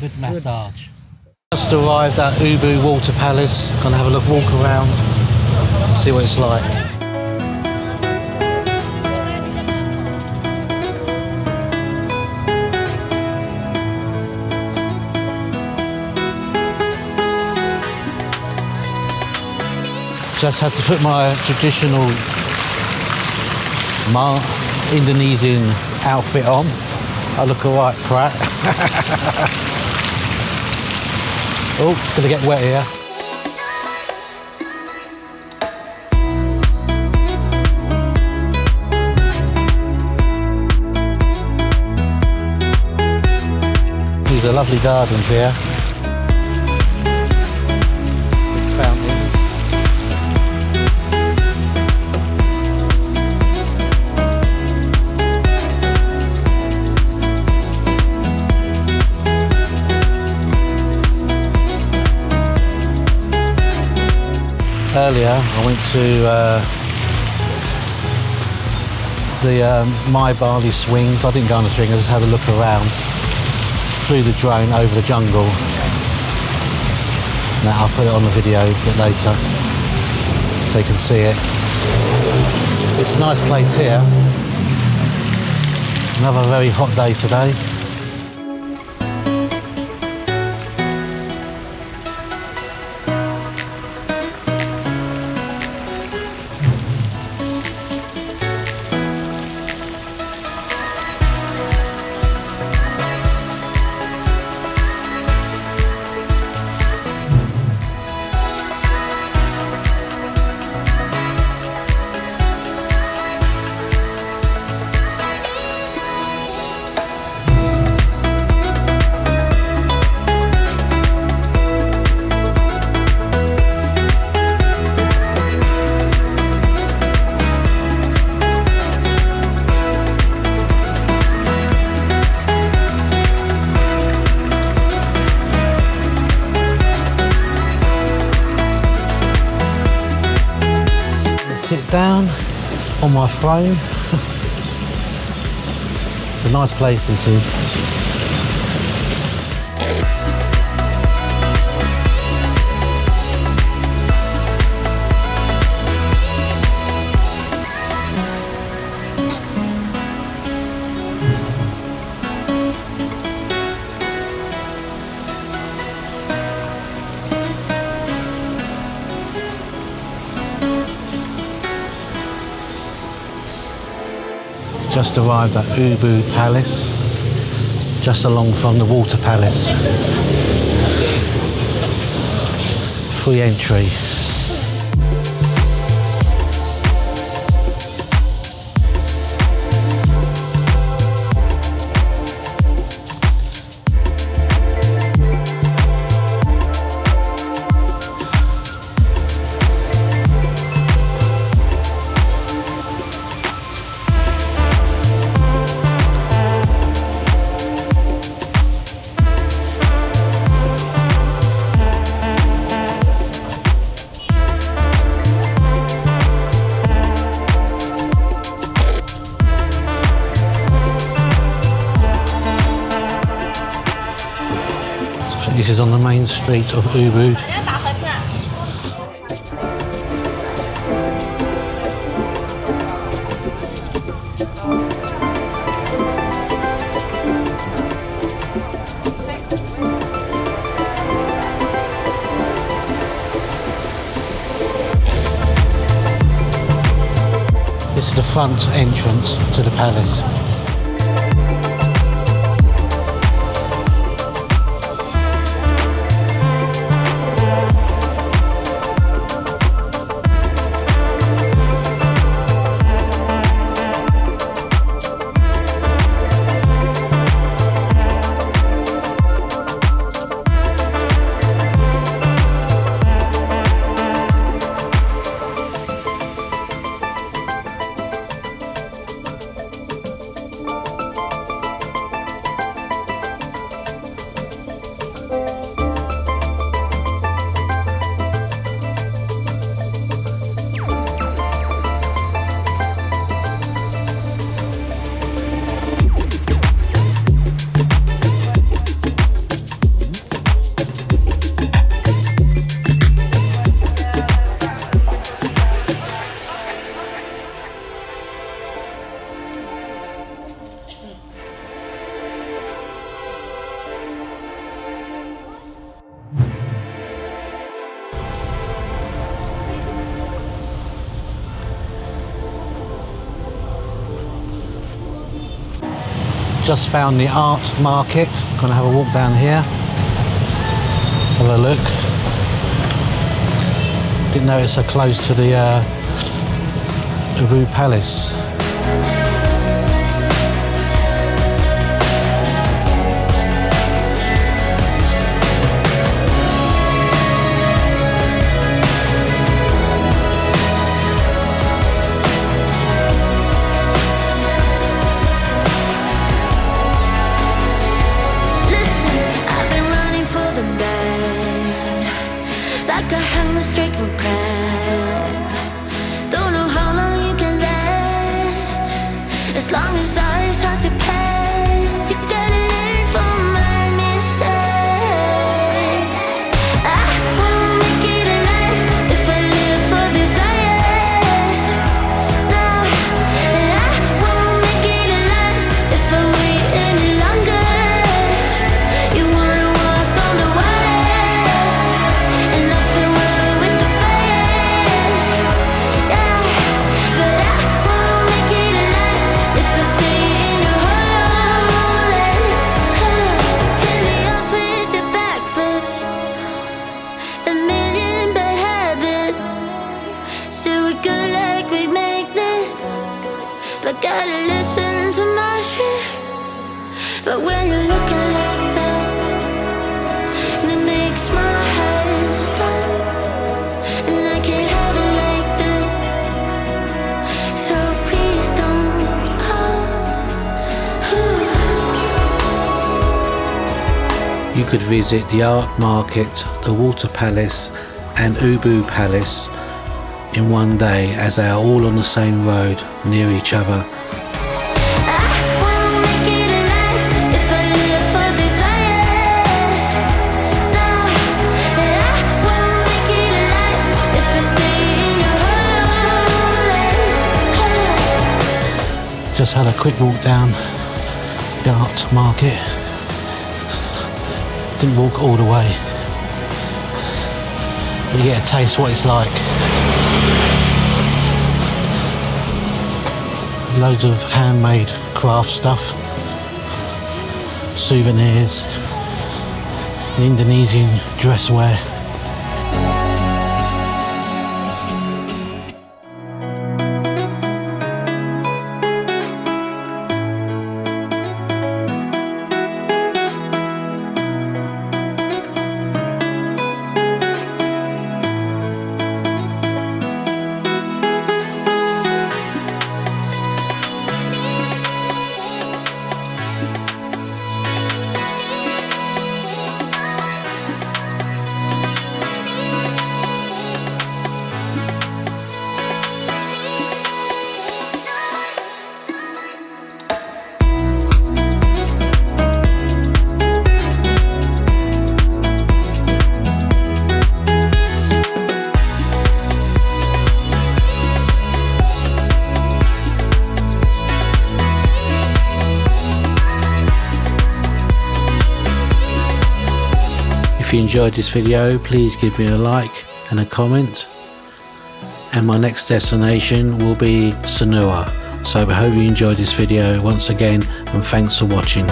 good massage. Just arrived at Ubud Water Palace. Gonna have a walk around, see what it's like. Just had to put my traditional Indonesian outfit on. I look alright, Pratt. Oh, gonna get wet here. These are lovely gardens here. Big fountains. Earlier, I went to the BALI swings. I didn't go on the swing, I just had a look around. Flew the drone over the jungle. Now I'll put it on the video a bit later so you can see it. It's a nice place here. Another very hot day today. Sit down on my throne. It's a nice place, this is. Just arrived at Ubud Palace, just along from the Water Palace. Free entry. This is on the main street of Ubud. This is the front entrance to the palace. Just found the art market. Gonna have a walk down here. Have a look. Didn't know it's so close to the Ubud Palace. As long as I start to pass, you gotta learn from my mistakes. I won't make it alive if I live for desire. No, and I won't make it alive if I wait any longer. You wanna walk on the wire and up the world with the fire. Yeah, but I won't make it alive if I stay in your hole. Can be off with the back flips, a million bad habits. Still we good like we make this, but gotta listen to my shit. But when you're looking like that, it makes my heart stop, and I can't have it like that. So please don't call. You could visit the art market, the water palace and Ubud Palace in one day, as they are all on the same road near each other. I won't make it alive if I live for desire. No, and I won't make it alive if I stay in your hole. Just had a quick walk down the art market. Didn't walk all the way, but you get a taste what it's like. Loads of handmade craft stuff, souvenirs, Indonesian dresswear. If you enjoyed this video, please give me a like and a comment. And my next destination will be Sanua. So I hope you enjoyed this video once again, and thanks for watching.